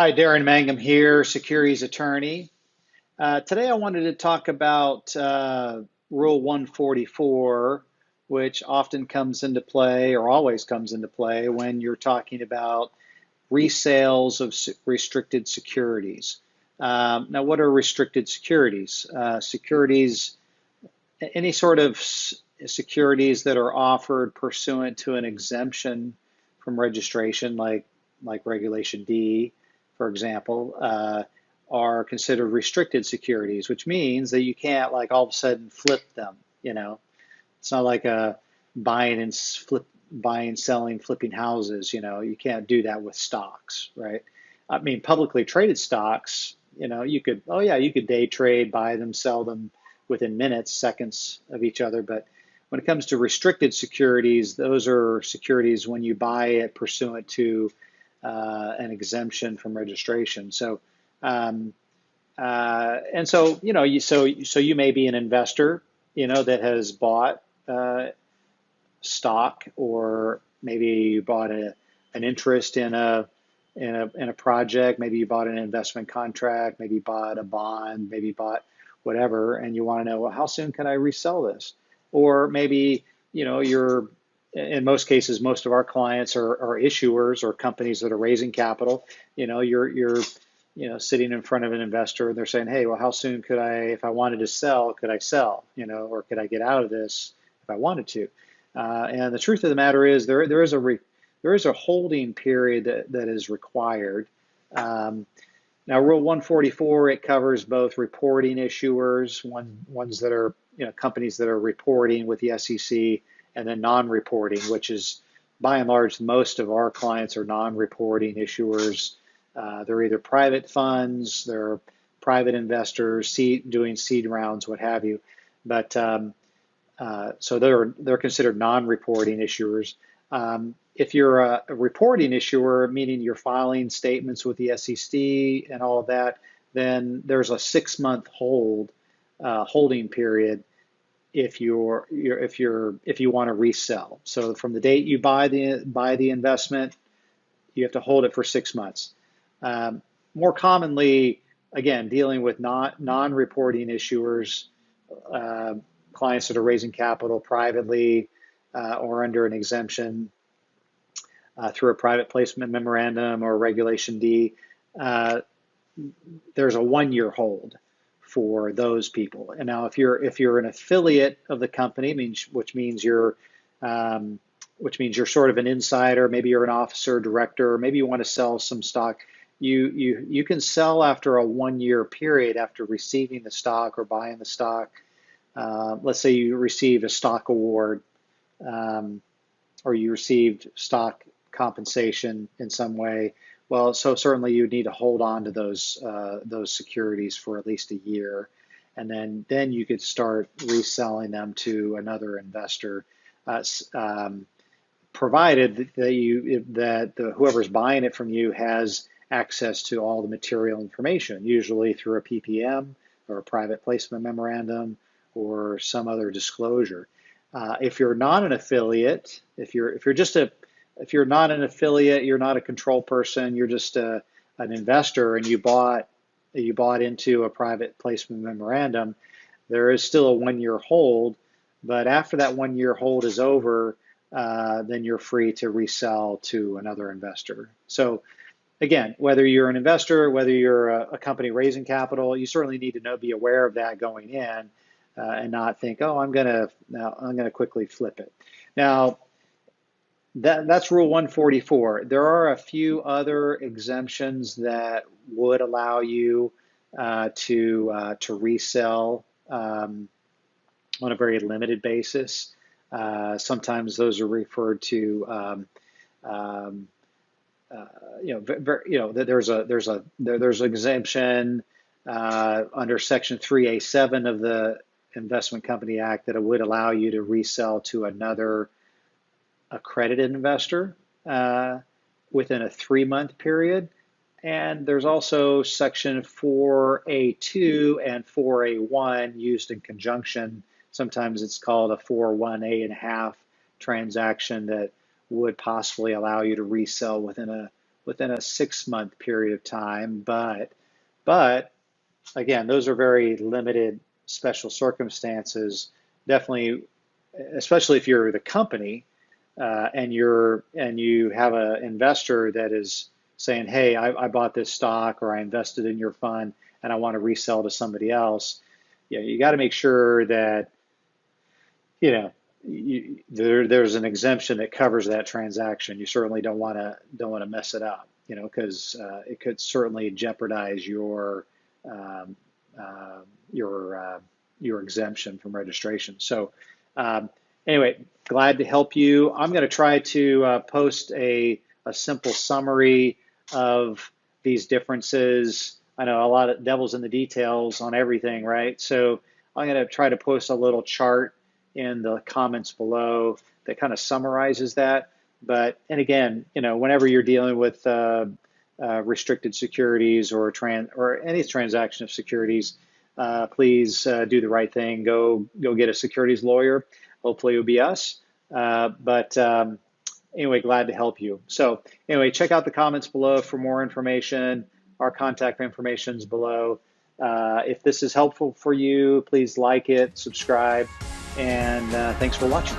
Hi, Darin Mangum here, securities attorney. Today I wanted to talk about Rule 144, which often comes into play or always comes into play when you're talking about resales of restricted securities. Now, what are restricted securities? Securities, any sort of securities that are offered pursuant to an exemption from registration, like Regulation D, for example, are considered restricted securities, which means that you can't like all of a sudden flip them. It's not like a buying, selling, flipping houses. You can't do that with stocks, right? I mean, publicly traded stocks, you could day trade, buy them, sell them within minutes, seconds of each other. But when it comes to restricted securities, those are securities when you buy it pursuant to an exemption from registration. Um, and so, you may be an investor, that has bought stock, or maybe you bought an interest in a project. Maybe you bought an investment contract. Maybe you bought a bond. Maybe you bought whatever, and you want to know, well, how soon can I resell this? Or maybe you're in most cases, most of our clients are issuers or companies that are raising capital. You're sitting in front of an investor, and they're saying, hey, well, how soon could I, if I wanted to sell, could I sell? Or could I get out of this if I wanted to? And the truth of the matter is, there is a holding period that is required. Now, Rule 144, it covers both reporting issuers, ones that are companies that are reporting with the SEC, and then non-reporting, which is by and large most of our clients are non-reporting issuers. They're either private funds, they're private investors, doing seed rounds, what have you. But so they're considered non-reporting issuers. If you're a reporting issuer, meaning you're filing statements with the SEC and all of that, then there's a 6-month holding period if you want to resell. So from the date you buy the investment, you have to hold it for 6 months. More commonly, again, dealing with non-reporting issuers, clients that are raising capital privately or under an exemption through a private placement memorandum or Regulation D, there's a 1-year hold for those people. And now, if you're an affiliate of the company, which means you're sort of an insider, maybe you're an officer, director, maybe you want to sell some stock, you can sell after a 1-year period after receiving the stock or buying the stock. Let's say you received a stock award, or you received stock compensation in some way. Well, so certainly you need to hold on to those securities for at least a year, and then you could start reselling them to another investor, provided that whoever's buying it from you has access to all the material information, usually through a PPM or a private placement memorandum or some other disclosure. If you're not an affiliate, if you're not an affiliate, you're not a control person, you're just an investor, and you bought into a private placement memorandum, there is still a 1-year hold. But after that 1-year hold is over, then you're free to resell to another investor. So again, whether you're an investor, whether you're a company raising capital, you certainly need to be aware of that going in, and not think, oh, I'm gonna quickly flip it. Now, that's Rule 144. There are a few other exemptions that would allow you to resell on a very limited basis. Sometimes those are referred to. There's an exemption under Section 3A7 of the Investment Company Act that it would allow you to resell to another accredited investor within a 3-month period. And there's also Section 4A2 and 4A1 used in conjunction. Sometimes it's called a 4.1A.5 transaction that would possibly allow you to resell within a within a 6-month period of time. But again, those are very limited special circumstances. Definitely, especially if you're the company and you have an investor that is saying, "Hey, I bought this stock or I invested in your fund and I want to resell to somebody else." You got to make sure that there's an exemption that covers that transaction. You certainly don't want to mess it up, because it could certainly jeopardize um, your exemption from registration. So anyway, glad to help you. I'm going to try to post a simple summary of these differences. I know a lot of devil's in the details on everything, right? So I'm going to try to post a little chart in the comments below that kind of summarizes that. And again, whenever you're dealing with restricted securities or any transaction of securities, please do the right thing. Go get a securities lawyer. Hopefully it'll be us. Anyway, glad to help you. So anyway, check out the comments below for more information. Our contact information is below. If this is helpful for you, please like it, subscribe, and thanks for watching.